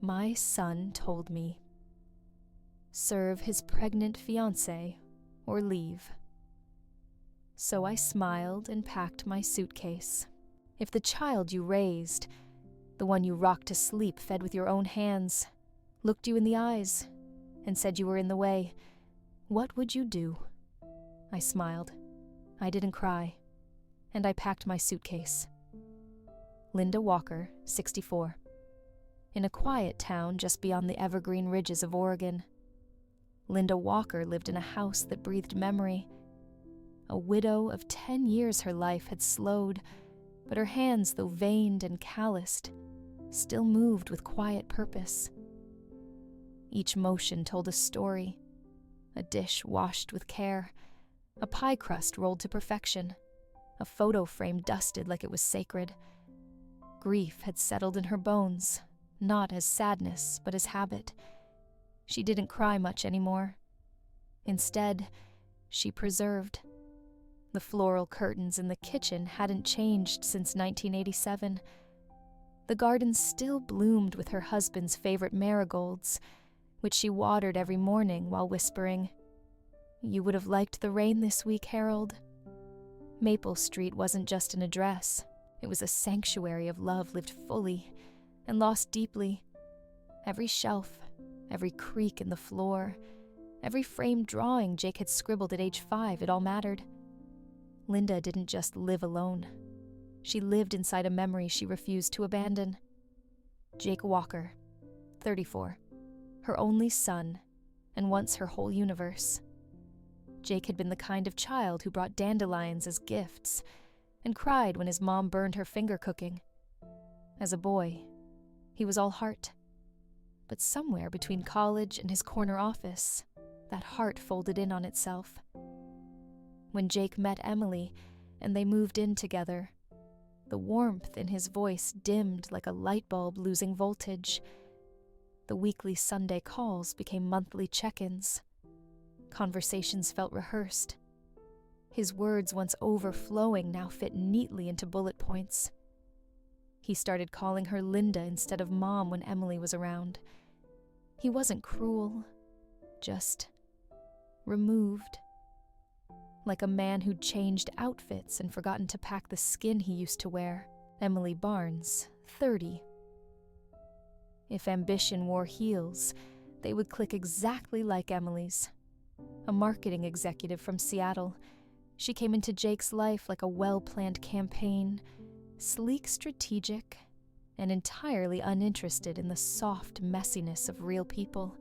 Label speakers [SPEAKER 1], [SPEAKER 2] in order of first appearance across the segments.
[SPEAKER 1] My son told me. Serve his pregnant fiancée or leave. So I smiled and packed my suitcase. If the child you raised, the one you rocked to sleep fed with your own hands, looked you in the eyes and said you were in the way, what would you do? I smiled. I didn't cry. And I packed my suitcase. Linda Walker, 64. In a quiet town just beyond the evergreen ridges of Oregon. Linda Walker lived in a house that breathed memory. A widow of 10 years her life had slowed, but her hands, though veined and calloused, still moved with quiet purpose. Each motion told a story, a dish washed with care, a pie crust rolled to perfection, a photo frame dusted like it was sacred. Grief had settled in her bones, not as sadness, but as habit. She didn't cry much anymore. Instead, she preserved. The floral curtains in the kitchen hadn't changed since 1987. The garden still bloomed with her husband's favorite marigolds, which she watered every morning while whispering, "You would have liked the rain this week, Harold." Maple Street wasn't just an address. It was a sanctuary of love lived fully and lost deeply. Every shelf, every creak in the floor, every framed drawing Jake had scribbled at age 5, it all mattered. Linda didn't just live alone. She lived inside a memory she refused to abandon. Jake Walker, 34, her only son, and once her whole universe. Jake had been the kind of child who brought dandelions as gifts and cried when his mom burned her finger cooking. As a boy, he was all heart. But somewhere between college and his corner office, that heart folded in on itself. When Jake met Emily and they moved in together, the warmth in his voice dimmed like a light bulb losing voltage. The weekly Sunday calls became monthly check-ins. Conversations felt rehearsed. His words, once overflowing, now fit neatly into bullet points. He started calling her Linda instead of Mom when Emily was around. He wasn't cruel, just removed. Like a man who'd changed outfits and forgotten to pack the skin he used to wear. Emily Barnes, 30. If ambition wore heels, they would click exactly like Emily's. A marketing executive from Seattle, she came into Jake's life like a well-planned campaign, sleek, strategic, and entirely uninterested in the soft messiness of real people.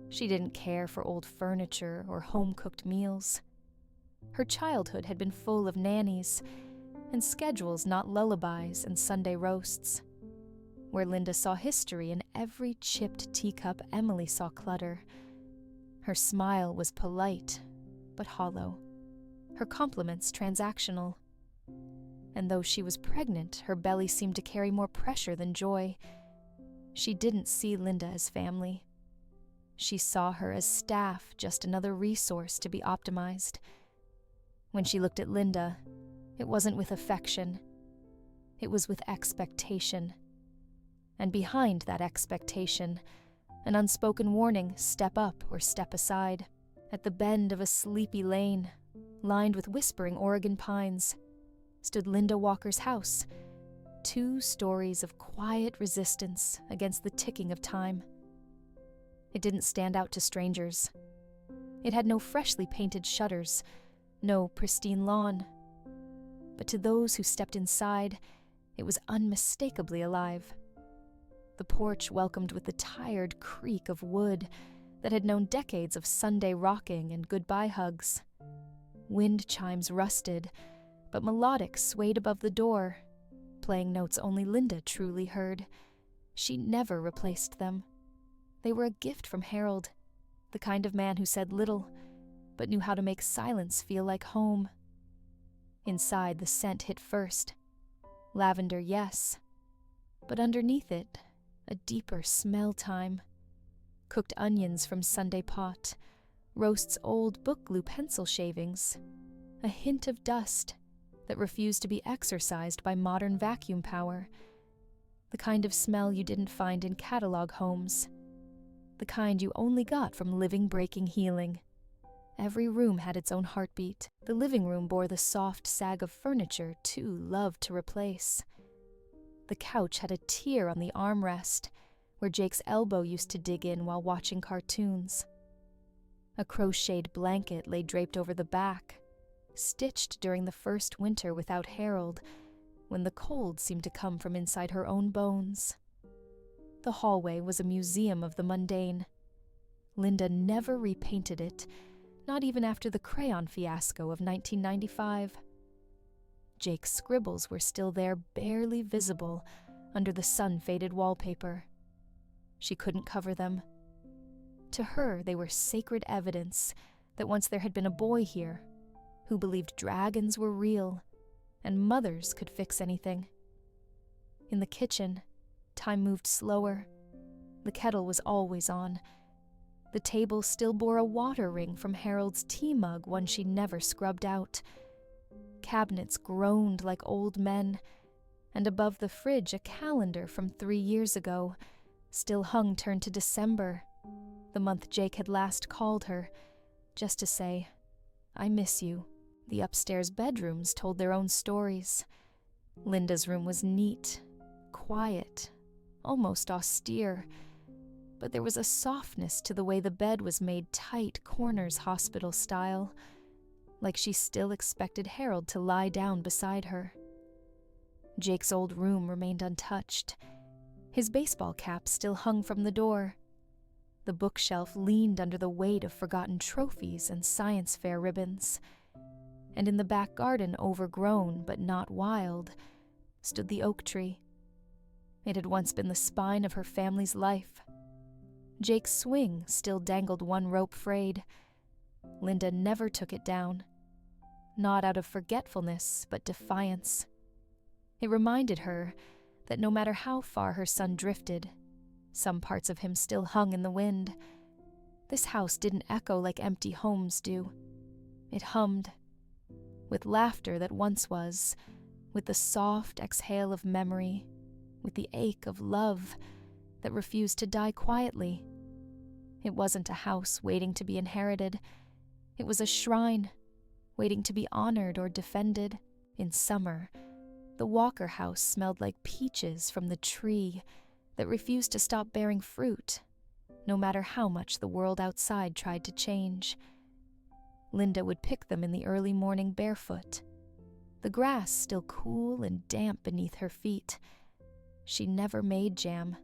[SPEAKER 1] She didn't care for old furniture or home-cooked meals. Her childhood had been full of nannies and schedules, not lullabies and Sunday roasts. Where Linda saw history in every chipped teacup, Emily saw clutter. Her smile was polite, but hollow. Her compliments transactional. And though she was pregnant, her belly seemed to carry more pressure than joy. She didn't see Linda as family. She saw her as staff, just another resource to be optimized. When she looked at Linda, it wasn't with affection. It was with expectation. And behind that expectation, an unspoken warning, step up or step aside. At the bend of a sleepy lane, lined with whispering Oregon pines, stood Linda Walker's house, 2 stories of quiet resistance against the ticking of time. It didn't stand out to strangers. It had no freshly painted shutters, no pristine lawn. But to those who stepped inside, it was unmistakably alive. The porch welcomed with the tired creak of wood that had known decades of Sunday rocking and goodbye hugs. Wind chimes rusted, but melodic swayed above the door, playing notes only Linda truly heard. She never replaced them. They were a gift from Harold, the kind of man who said little, but knew how to make silence feel like home. Inside, the scent hit first. Lavender, yes, but underneath it, a deeper smell time. Cooked onions from Sunday pot, roasts old book glue pencil shavings, a hint of dust that refused to be exorcised by modern vacuum power. The kind of smell you didn't find in catalog homes. The kind you only got from living, breaking healing. Every room had its own heartbeat. The living room bore the soft sag of furniture too loved to replace. The couch had a tear on the armrest, where Jake's elbow used to dig in while watching cartoons. A crocheted blanket lay draped over the back, stitched during the first winter without Harold, when the cold seemed to come from inside her own bones. The hallway was a museum of the mundane. Linda never repainted it, not even after the crayon fiasco of 1995. Jake's scribbles were still there, barely visible, under the sun-faded wallpaper. She couldn't cover them. To her, they were sacred evidence that once there had been a boy here who believed dragons were real and mothers could fix anything. In the kitchen, time moved slower. The kettle was always on. The table still bore a water ring from Harold's tea mug, one she never scrubbed out. Cabinets groaned like old men, and above the fridge a calendar from 3 years ago still hung turned to December, the month Jake had last called her, just to say, "I miss you." The upstairs bedrooms told their own stories. Linda's room was neat, quiet, almost austere, but there was a softness to the way the bed was made tight corners hospital style, like she still expected Harold to lie down beside her. Jake's old room remained untouched. His baseball cap still hung from the door. The bookshelf leaned under the weight of forgotten trophies and science fair ribbons. And in the back garden, overgrown but not wild, stood the oak tree. It had once been the spine of her family's life. Jake's swing still dangled one rope frayed. Linda never took it down, not out of forgetfulness, but defiance. It reminded her that no matter how far her son drifted, some parts of him still hung in the wind. This house didn't echo like empty homes do. It hummed, with laughter that once was, with the soft exhale of memory, with the ache of love that refused to die quietly. It wasn't a house waiting to be inherited. It was a shrine, waiting to be honored or defended. In summer, the Walker house smelled like peaches from the tree that refused to stop bearing fruit, no matter how much the world outside tried to change. Linda would pick them in the early morning barefoot, the grass still cool and damp beneath her feet. She never made jam.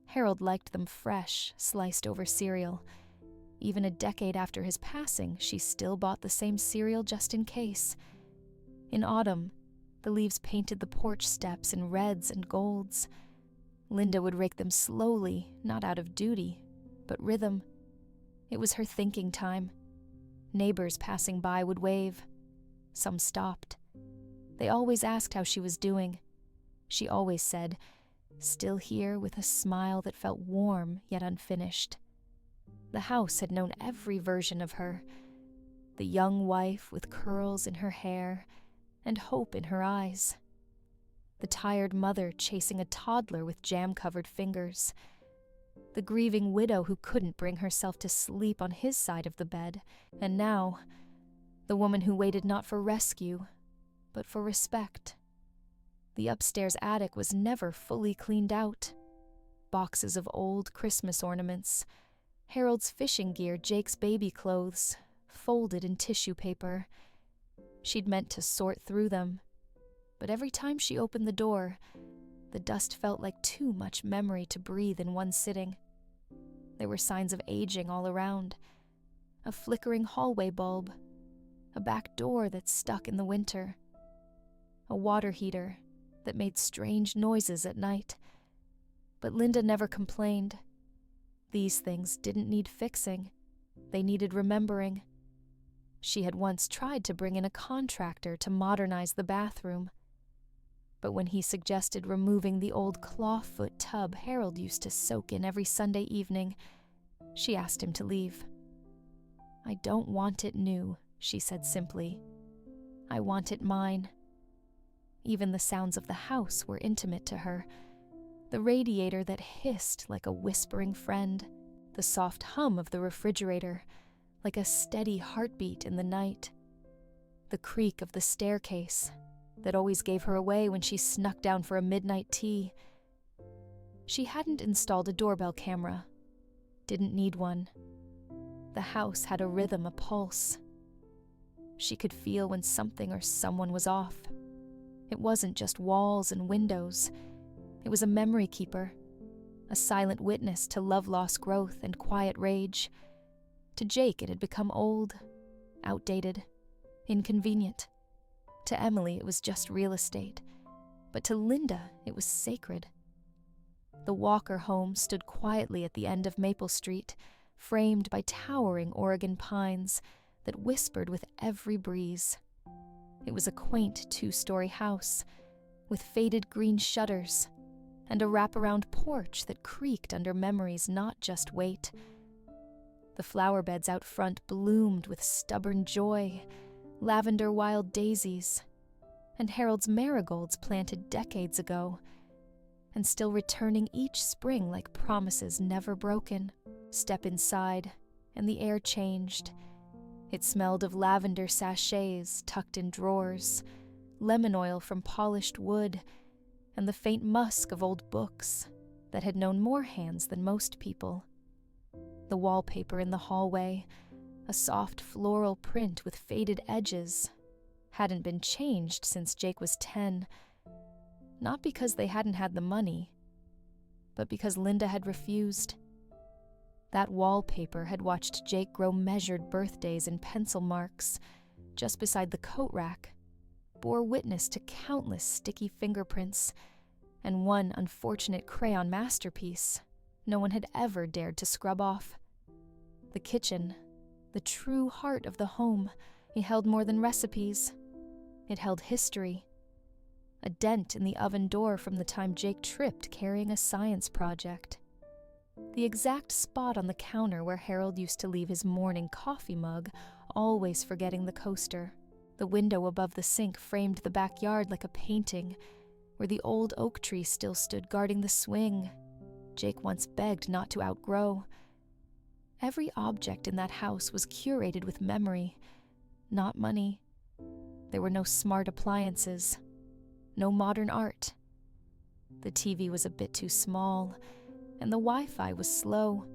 [SPEAKER 1] Harold liked them fresh, sliced over cereal. Even a decade after his passing, she still bought the same cereal just in case. In autumn, the leaves painted the porch steps in reds and golds. Linda would rake them slowly, not out of duty, but rhythm. It was her thinking time. Neighbors passing by would wave. Some stopped. They always asked how she was doing. She always said, "Still here," with a smile that felt warm yet unfinished. The house had known every version of her. The young wife with curls in her hair and hope in her eyes. The tired mother chasing a toddler with jam-covered fingers. The grieving widow who couldn't bring herself to sleep on his side of the bed. And now, the woman who waited not for rescue, but for respect. The upstairs attic was never fully cleaned out. Boxes of old Christmas ornaments, Harold's fishing gear, Jake's baby clothes, folded in tissue paper. She'd meant to sort through them, but every time she opened the door, the dust felt like too much memory to breathe in one sitting. There were signs of aging all around. A flickering hallway bulb, a back door that stuck in the winter, a water heater that made strange noises at night. But Linda never complained. These things didn't need fixing. They needed remembering. She had once tried to bring in a contractor to modernize the bathroom. But when he suggested removing the old clawfoot tub Harold used to soak in every Sunday evening, she asked him to leave. "I don't want it new," she said simply. "I want it mine." Even the sounds of the house were intimate to her. The radiator that hissed like a whispering friend, the soft hum of the refrigerator, like a steady heartbeat in the night. The creak of the staircase that always gave her away when she snuck down for a midnight tea. She hadn't installed a doorbell camera. Didn't need one. The house had a rhythm, a pulse. She could feel when something or someone was off. It wasn't just walls and windows. It was a memory keeper, a silent witness to love-lost growth and quiet rage. To Jake, it had become old, outdated, inconvenient. To Emily, it was just real estate. But to Linda, it was sacred. The Walker home stood quietly at the end of Maple Street, framed by towering Oregon pines that whispered with every breeze. It was a quaint 2-story house, with faded green shutters, and a wraparound porch that creaked under memory's not just weight. The flower beds out front bloomed with stubborn joy, lavender wild daisies, and Harold's marigolds planted decades ago, and still returning each spring like promises never broken. Step inside, and the air changed. It smelled of lavender sachets tucked in drawers, lemon oil from polished wood, and the faint musk of old books that had known more hands than most people. The wallpaper in the hallway, a soft floral print with faded edges, hadn't been changed since Jake was 10. Not because they hadn't had the money, but because Linda had refused. That wallpaper had watched Jake grow measured birthdays in pencil marks just beside the coat rack, bore witness to countless sticky fingerprints, and one unfortunate crayon masterpiece no one had ever dared to scrub off. The kitchen, the true heart of the home, it held more than recipes. It held history. A dent in the oven door from the time Jake tripped carrying a science project. The exact spot on the counter where Harold used to leave his morning coffee mug, always forgetting the coaster. The window above the sink framed the backyard like a painting, where the old oak tree still stood guarding the swing Jake once begged not to outgrow. Every object in that house was curated with memory, not money. There were no smart appliances, no modern art. The TV was a bit too small, and the Wi-Fi was slow.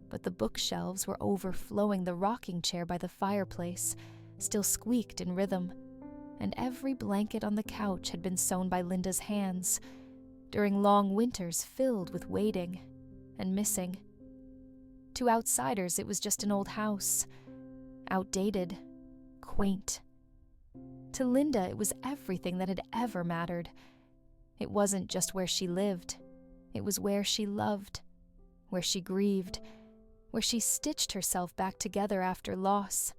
[SPEAKER 1] But the bookshelves were overflowing. The rocking chair by the fireplace still squeaked in rhythm, and every blanket on the couch had been sewn by Linda's hands during long winters filled with waiting and missing. To outsiders, it was just an old house, outdated, quaint. To Linda, it was everything that had ever mattered. It wasn't just where she lived. It was where she loved, where she grieved, where she stitched herself back together after loss,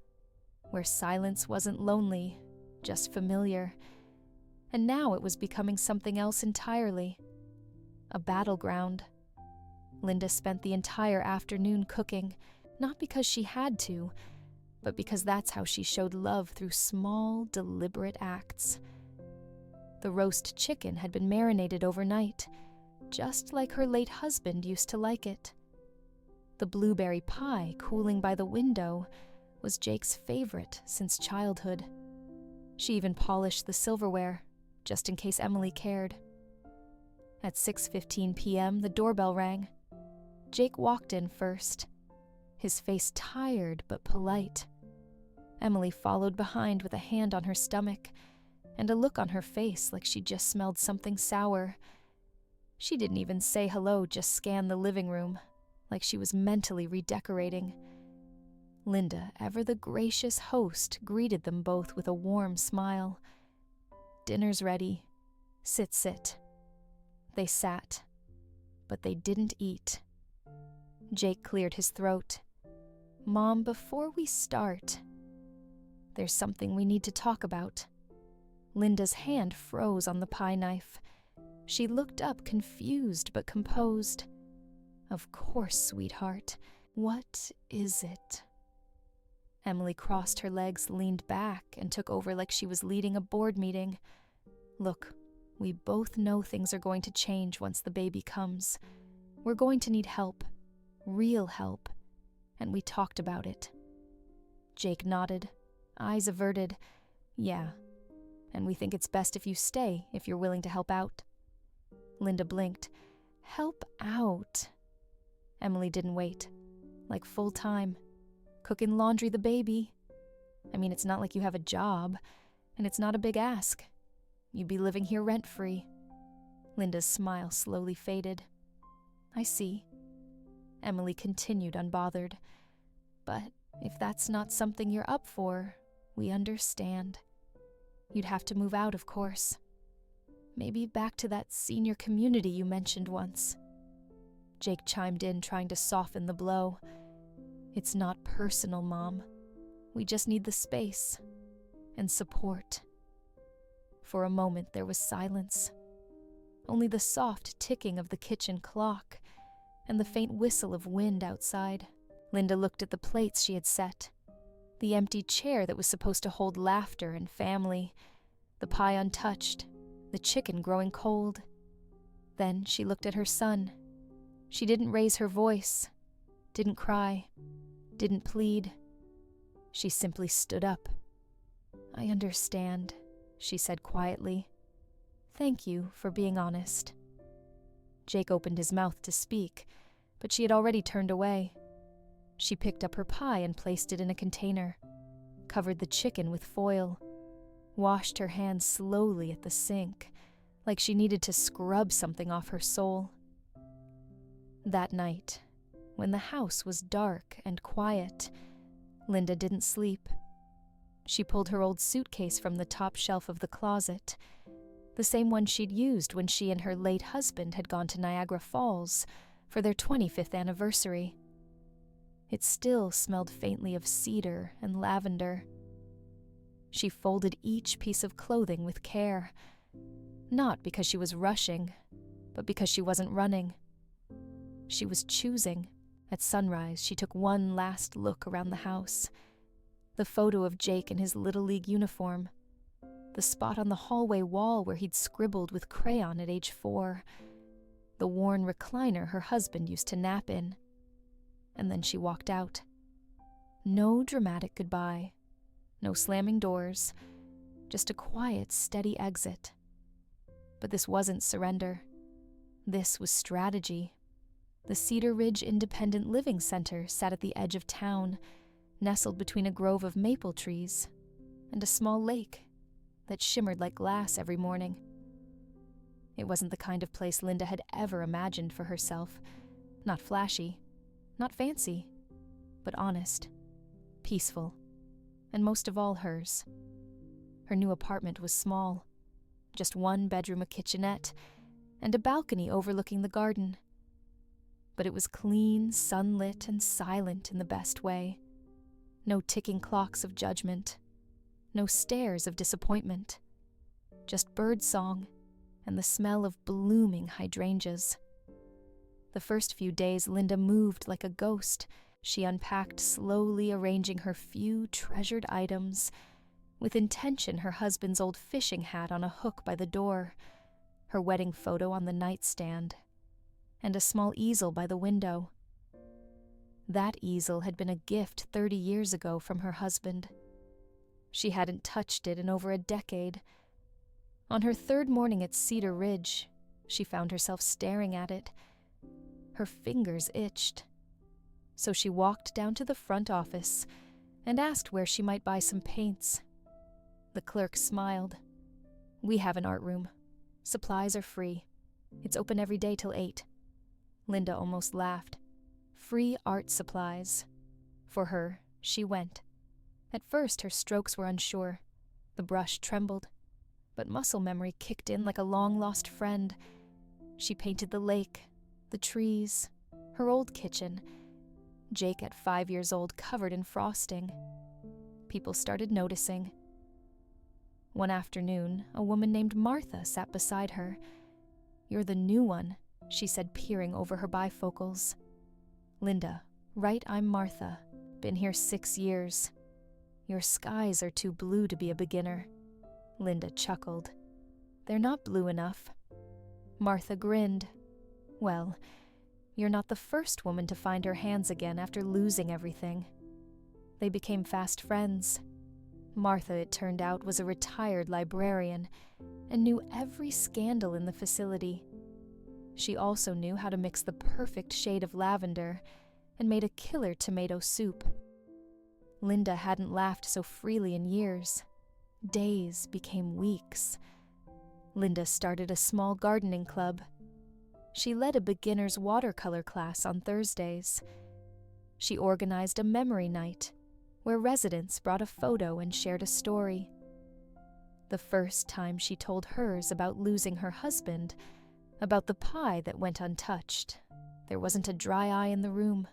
[SPEAKER 1] where silence wasn't lonely, just familiar. And now it was becoming something else entirely. A battleground. Linda spent the entire afternoon cooking, not because she had to, but because that's how she showed love through small, deliberate acts. The roast chicken had been marinated overnight, just like her late husband used to like it. The blueberry pie cooling by the window was Jake's favorite since childhood. She even polished the silverware, just in case Emily cared. At 6:15 p.m., the doorbell rang. Jake walked in first, his face tired but polite. Emily followed behind with a hand on her stomach and a look on her face like she just smelled something sour. She didn't even say hello, just scanned the living room, like she was mentally redecorating. Linda, ever the gracious host, greeted them both with a warm smile. "Dinner's ready. Sit." They sat, but they didn't eat. Jake cleared his throat. "Mom, before we start, there's something we need to talk about." Linda's hand froze on the pie knife. She looked up, confused but composed. "Of course, sweetheart. What is it?" Emily crossed her legs, leaned back, and took over like she was leading a board meeting. "Look, we both know things are going to change once the baby comes. We're going to need help, real help, and we talked about it." Jake nodded, eyes averted. "Yeah, and we think it's best if you stay if you're willing to help out." Linda blinked. "Help out?" Emily didn't wait. "Like full-time. Cooking, laundry, the baby. I mean, it's not like you have a job, and it's not a big ask. You'd be living here rent-free." Linda's smile slowly faded. "I see." Emily continued unbothered. "But if that's not something you're up for, we understand. You'd have to move out, of course. Maybe back to that senior community you mentioned once." Jake chimed in, trying to soften the blow. "It's not personal, Mom. We just need the space and support." For a moment there was silence. Only the soft ticking of the kitchen clock and the faint whistle of wind outside. Linda looked at the plates she had set, the empty chair that was supposed to hold laughter and family, the pie untouched, the chicken growing cold. Then she looked at her son. She didn't raise her voice, didn't cry, didn't plead. She simply stood up. "I understand," she said quietly. "Thank you for being honest." Jake opened his mouth to speak, but she had already turned away. She picked up her pie and placed it in a container, covered the chicken with foil, washed her hands slowly at the sink, like she needed to scrub something off her soul. That night, when the house was dark and quiet, Linda didn't sleep. She pulled her old suitcase from the top shelf of the closet, the same one she'd used when she and her late husband had gone to Niagara Falls for their 25th anniversary. It still smelled faintly of cedar and lavender. She folded each piece of clothing with care, not because she was rushing, but because she wasn't running. She was choosing. At sunrise, she took one last look around the house. The photo of Jake in his Little League uniform, the spot on the hallway wall where he'd scribbled with crayon at age 4, the worn recliner her husband used to nap in. And then she walked out. No dramatic goodbye, no slamming doors, just a quiet, steady exit. But this wasn't surrender. This was strategy. The Cedar Ridge Independent Living Center sat at the edge of town, nestled between a grove of maple trees and a small lake that shimmered like glass every morning. It wasn't the kind of place Linda had ever imagined for herself. Not flashy, not fancy, but honest, peaceful, and most of all hers. Her new apartment was small, just one bedroom, a kitchenette, and a balcony overlooking the garden. But it was clean, sunlit, and silent in the best way. No ticking clocks of judgment, no stares of disappointment, just birdsong and the smell of blooming hydrangeas. The first few days, Linda moved like a ghost. She unpacked, slowly arranging her few treasured items, with intention her husband's old fishing hat on a hook by the door, her wedding photo on the nightstand, and a small easel by the window. That easel had been a gift 30 years ago from her husband. She hadn't touched it in over a decade. On her third morning at Cedar Ridge, she found herself staring at it. Her fingers itched. So she walked down to the front office and asked where she might buy some paints. The clerk smiled. "We have an art room. Supplies are free. It's open every day till 8. Linda almost laughed. Free art supplies. For her, she went. At first, her strokes were unsure. The brush trembled. But muscle memory kicked in like a long-lost friend. She painted the lake, the trees, her old kitchen. Jake at 5 years old, covered in frosting. People started noticing. One afternoon, a woman named Martha sat beside her. "You're the new one," she said, peering over her bifocals. "Linda, right, I'm Martha. Been here 6 years. Your skies are too blue to be a beginner." Linda chuckled. "They're not blue enough." Martha grinned. "Well, you're not the first woman to find her hands again after losing everything." They became fast friends. Martha, it turned out, was a retired librarian and knew every scandal in the facility. She also knew how to mix the perfect shade of lavender and made a killer tomato soup. Linda hadn't laughed so freely in years. Days became weeks. Linda started a small gardening club. She led a beginner's watercolor class on Thursdays. She organized a memory night where residents brought a photo and shared a story. The first time she told hers about losing her husband, about the pie that went untouched, there wasn't a dry eye in the room.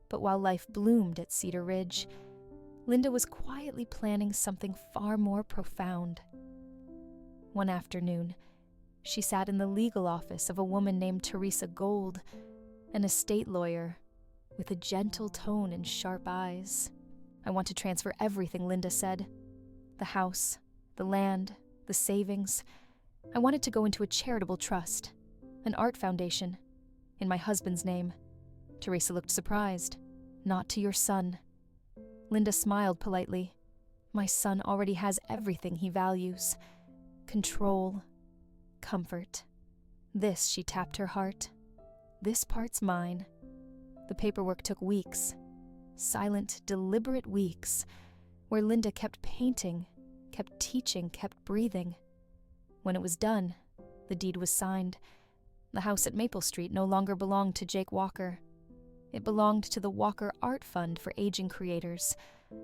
[SPEAKER 1] But while life bloomed at Cedar Ridge, Linda was quietly planning something far more profound. One afternoon, she sat in the legal office of a woman named Teresa Gold, an estate lawyer with a gentle tone and sharp eyes. "I want to transfer everything," Linda said. "The house, the land, the savings. I want it to go into a charitable trust, an art foundation, in my husband's name." Teresa looked surprised. "Not to your son." Linda smiled politely. "My son already has everything he values. Control, comfort. This," she tapped her heart. "This part's mine." The paperwork took weeks. Silent, deliberate weeks, where Linda kept painting, kept teaching, kept breathing. When it was done, the deed was signed. The house at Maple Street no longer belonged to Jake Walker. It belonged to the Walker Art Fund for Aging Creators,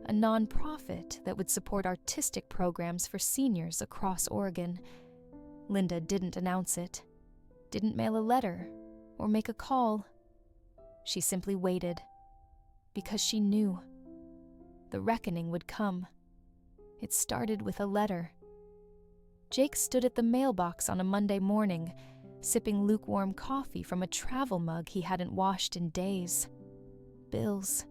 [SPEAKER 1] a non-profit that would support artistic programs for seniors across Oregon. Linda didn't announce it, didn't mail a letter, or make a call. She simply waited, because she knew the reckoning would come. It started with a letter. Jake stood at the mailbox on a Monday morning, sipping lukewarm coffee from a travel mug he hadn't washed in days. Bills,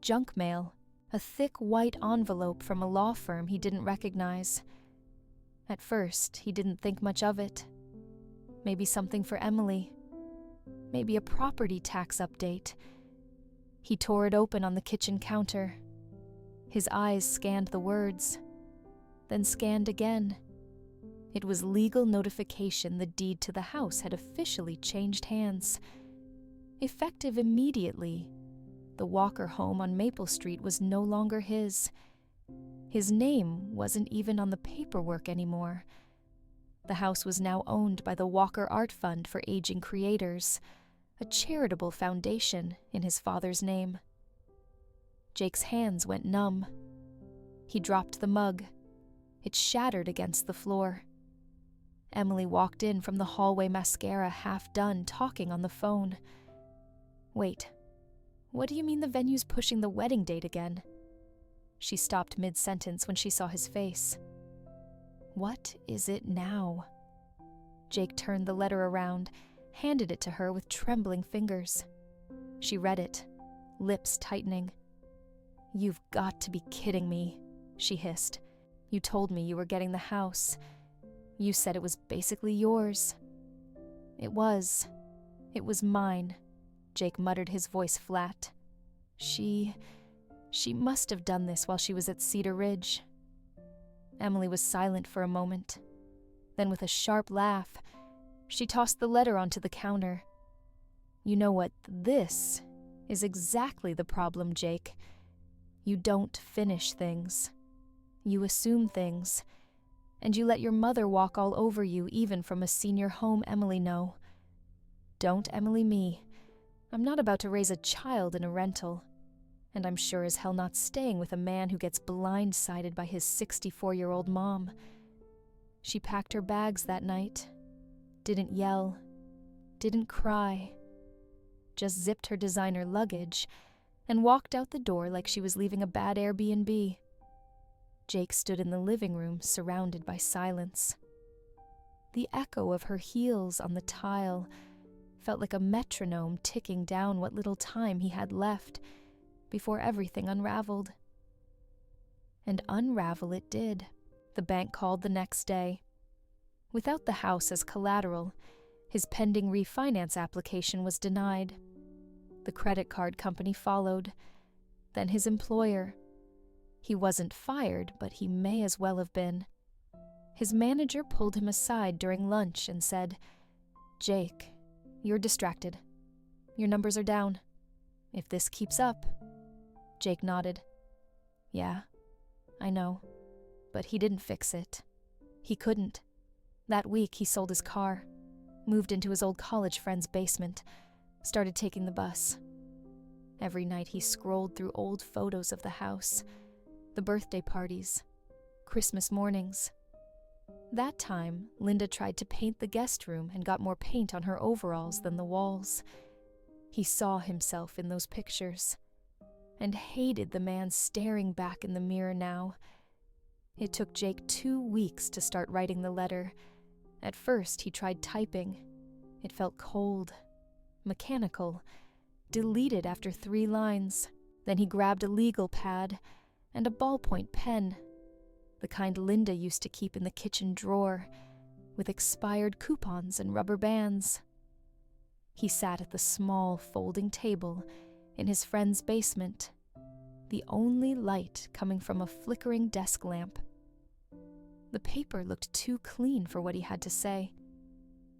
[SPEAKER 1] junk mail, a thick white envelope from a law firm he didn't recognize. At first, he didn't think much of it. Maybe something for Emily. Maybe a property tax update. He tore it open on the kitchen counter. His eyes scanned the words, then scanned again. It was legal notification the deed to the house had officially changed hands. Effective immediately, the Walker home on Maple Street was no longer his. His name wasn't even on the paperwork anymore. The house was now owned by the Walker Art Fund for Aging Creators, a charitable foundation in his father's name. Jake's hands went numb. He dropped the mug. It shattered against the floor. Emily walked in from the hallway, mascara half done, talking on the phone. "Wait, what do you mean the venue's pushing the wedding date again?" She stopped mid-sentence when she saw his face. "What is it now?" Jake turned the letter around, handed it to her with trembling fingers. She read it, lips tightening. "You've got to be kidding me," she hissed. "You told me you were getting the house. You said it was basically yours." It was mine," Jake muttered, his voice flat. She must have done this while she was at Cedar Ridge." Emily was silent for a moment. Then with a sharp laugh, she tossed the letter onto the counter. "You know what? This is exactly the problem, Jake. You don't finish things. You assume things. And you let your mother walk all over you, even from a senior home, Emily, no. Don't Emily me. I'm not about to raise a child in a rental. And I'm sure as hell not staying with a man who gets blindsided by his 64-year-old mom." She packed her bags that night. Didn't yell. Didn't cry. Just zipped her designer luggage and walked out the door like she was leaving a bad Airbnb. Jake stood in the living room, surrounded by silence. The echo of her heels on the tile felt like a metronome ticking down what little time he had left before everything unraveled. And unravel it did. The bank called the next day. Without the house as collateral, his pending refinance application was denied. The credit card company followed, then his employer. He wasn't fired, but he may as well have been. His manager pulled him aside during lunch and said, "Jake, you're distracted. Your numbers are down. If this keeps up." Jake nodded. "Yeah, I know." But he didn't fix it. He couldn't. That week he sold his car, moved into his old college friend's basement, started taking the bus. Every night he scrolled through old photos of the house, the birthday parties, Christmas mornings. That time, Linda tried to paint the guest room and got more paint on her overalls than the walls. He saw himself in those pictures and hated the man staring back in the mirror now. It took Jake 2 weeks to start writing the letter. At first, he tried typing. It felt cold, mechanical, deleted after 3 lines. Then he grabbed a legal pad and a ballpoint pen, the kind Linda used to keep in the kitchen drawer, with expired coupons and rubber bands. He sat at the small folding table in his friend's basement, the only light coming from a flickering desk lamp. The paper looked too clean for what he had to say.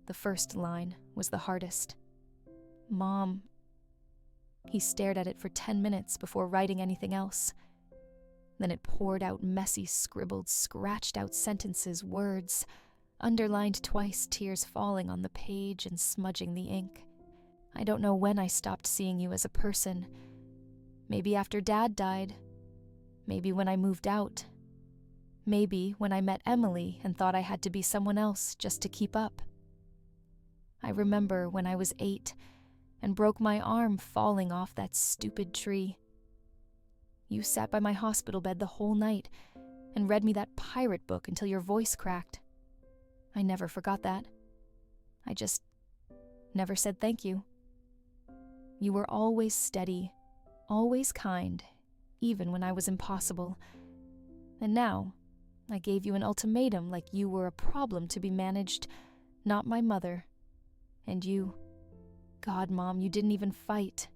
[SPEAKER 1] The first line was the hardest. "Mom." He stared at it for 10 minutes before writing anything else. Then it poured out messy, scribbled, scratched-out sentences, words, underlined twice, tears falling on the page and smudging the ink. "I don't know when I stopped seeing you as a person. Maybe after Dad died. Maybe when I moved out. Maybe when I met Emily and thought I had to be someone else just to keep up. I remember when I was 8 and broke my arm falling off that stupid tree. You sat by my hospital bed the whole night and read me that pirate book until your voice cracked. I never forgot that. I just never said thank you. You were always steady, always kind, even when I was impossible. And now, I gave you an ultimatum like you were a problem to be managed, not my mother. And you, God, Mom, you didn't even fight.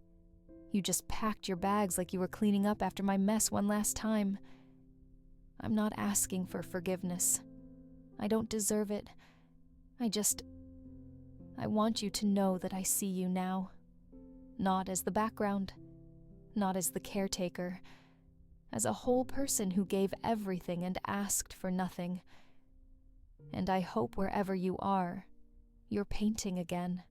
[SPEAKER 1] You just packed your bags like you were cleaning up after my mess one last time. I'm not asking for forgiveness. I don't deserve it. I want you to know that I see you now. Not as the background, not as the caretaker, as a whole person who gave everything and asked for nothing. And I hope wherever you are, you're painting again,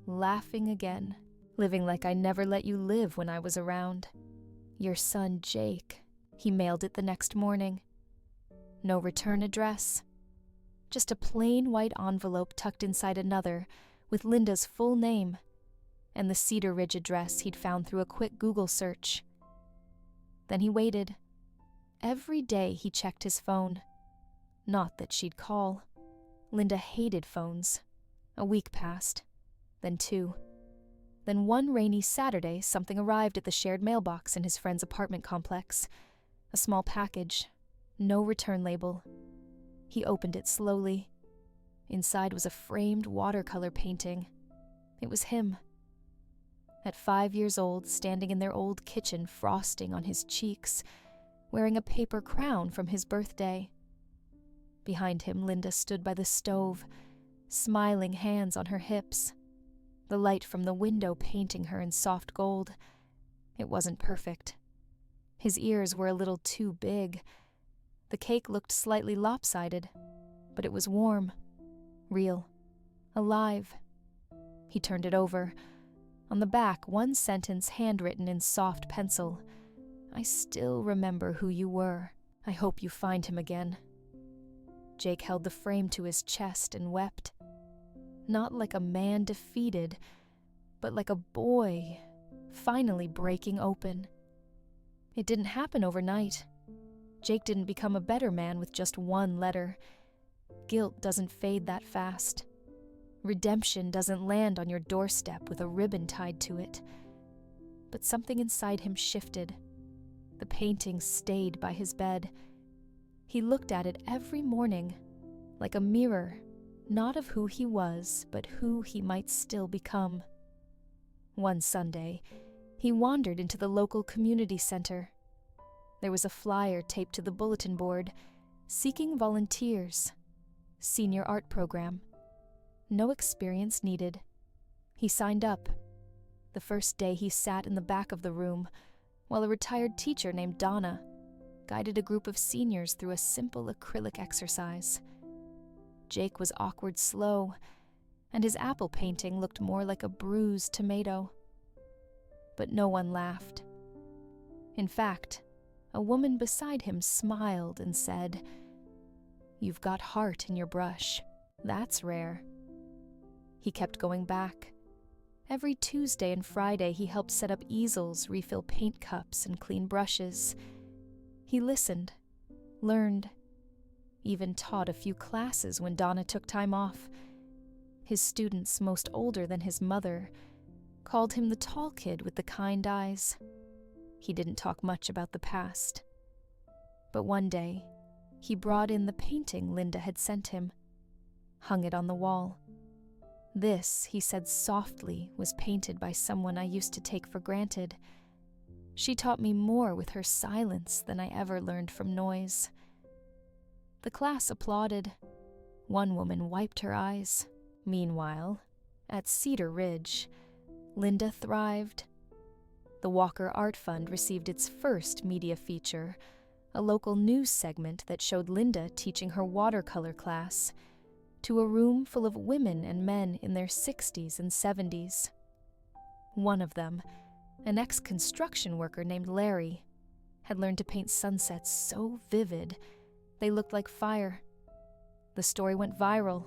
[SPEAKER 1] laughing again, living like I never let you live when I was around. Your son, Jake, he mailed it the next morning. No return address. Just a plain white envelope tucked inside another with Linda's full name and the Cedar Ridge address he'd found through a quick Google search. Then he waited. Every day he checked his phone. Not that she'd call. Linda hated phones. A week passed, then 2. Then one rainy Saturday, something arrived at the shared mailbox in his friend's apartment complex. A small package, no return label. He opened it slowly. Inside was a framed watercolor painting. It was him. At 5 years old, standing in their old kitchen, frosting on his cheeks, wearing a paper crown from his birthday. Behind him, Linda stood by the stove, smiling, hands on her hips, the light from the window painting her in soft gold. It wasn't perfect. His ears were a little too big. The cake looked slightly lopsided, but it was warm, real, alive. He turned it over. On the back, one sentence handwritten in soft pencil. "I still remember who you were. I hope you find him again." Jake held the frame to his chest and wept. Not like a man defeated, but like a boy finally breaking open. It didn't happen overnight. Jake didn't become a better man with just one letter. Guilt doesn't fade that fast. Redemption doesn't land on your doorstep with a ribbon tied to it. But something inside him shifted. The painting stayed by his bed. He looked at it every morning, like a mirror, not of who he was, but who he might still become. One Sunday, he wandered into the local community center. There was a flyer taped to the bulletin board, seeking volunteers, senior art program. No experience needed. He signed up. The first day he sat in the back of the room, while a retired teacher named Donna guided a group of seniors through a simple acrylic exercise. Jake was awkward slow, and his apple painting looked more like a bruised tomato. But no one laughed. In fact, a woman beside him smiled and said, "You've got heart in your brush. That's rare." He kept going back. Every Tuesday and Friday he helped set up easels, refill paint cups, and clean brushes. He listened, learned, even taught a few classes when Donna took time off. His students, most older than his mother, called him the tall kid with the kind eyes. He didn't talk much about the past. But one day, he brought in the painting Linda had sent him, hung it on the wall. This, he said softly, was painted by someone I used to take for granted. She taught me more with her silence than I ever learned from noise. The class applauded. One woman wiped her eyes. Meanwhile, at Cedar Ridge, Linda thrived. The Walker Art Fund received its first media feature, a local news segment that showed Linda teaching her watercolor class to a room full of women and men in their 60s and 70s. One of them, an ex-construction worker named Larry, had learned to paint sunsets so vivid they looked like fire. The story went viral.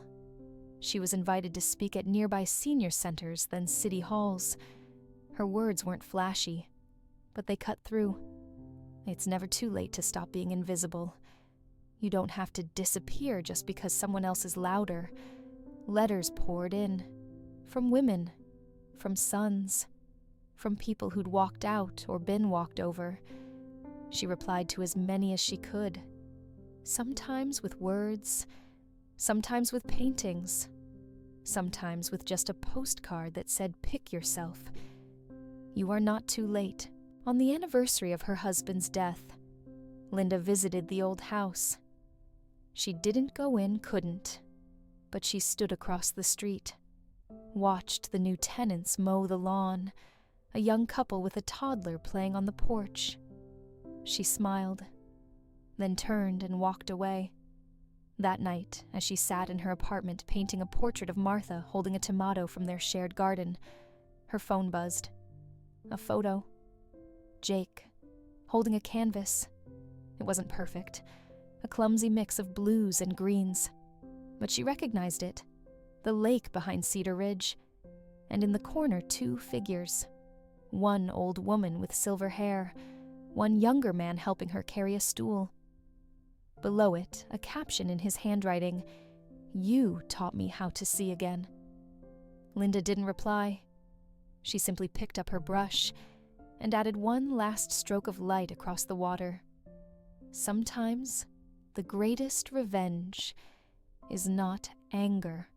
[SPEAKER 1] She was invited to speak at nearby senior centers, then city halls. Her words weren't flashy, but they cut through. It's never too late to stop being invisible. You don't have to disappear just because someone else is louder. Letters poured in. From women. From sons. From people who'd walked out or been walked over. She replied to as many as she could. Sometimes with words. Sometimes with paintings. Sometimes with just a postcard that said, "Pick yourself." You are not too late. On the anniversary of her husband's death, Linda visited the old house. She didn't go in, couldn't, but she stood across the street, watched the new tenants mow the lawn, a young couple with a toddler playing on the porch. She smiled, then turned and walked away. That night, as she sat in her apartment painting a portrait of Martha holding a tomato from their shared garden, her phone buzzed. A photo. Jake, holding a canvas. It wasn't perfect, a clumsy mix of blues and greens, but she recognized it, the lake behind Cedar Ridge, and in the corner 2 figures, one old woman with silver hair, one younger man helping her carry a stool. Below it, a caption in his handwriting, "You taught me how to see again." Linda didn't reply. She simply picked up her brush and added one last stroke of light across the water. Sometimes, the greatest revenge is not anger,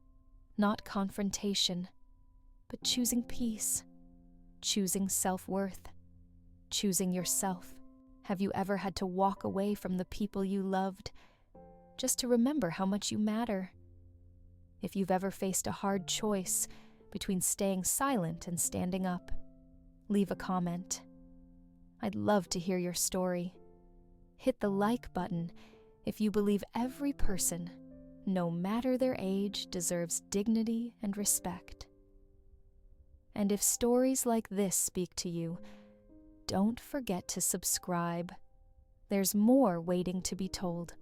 [SPEAKER 1] not confrontation, but choosing peace, choosing self-worth, choosing yourself. Have you ever had to walk away from the people you loved just to remember how much you matter? If you've ever faced a hard choice between staying silent and standing up, leave a comment. I'd love to hear your story. Hit the like button if you believe every person, no matter their age, deserves dignity and respect. And if stories like this speak to you, don't forget to subscribe. There's more waiting to be told.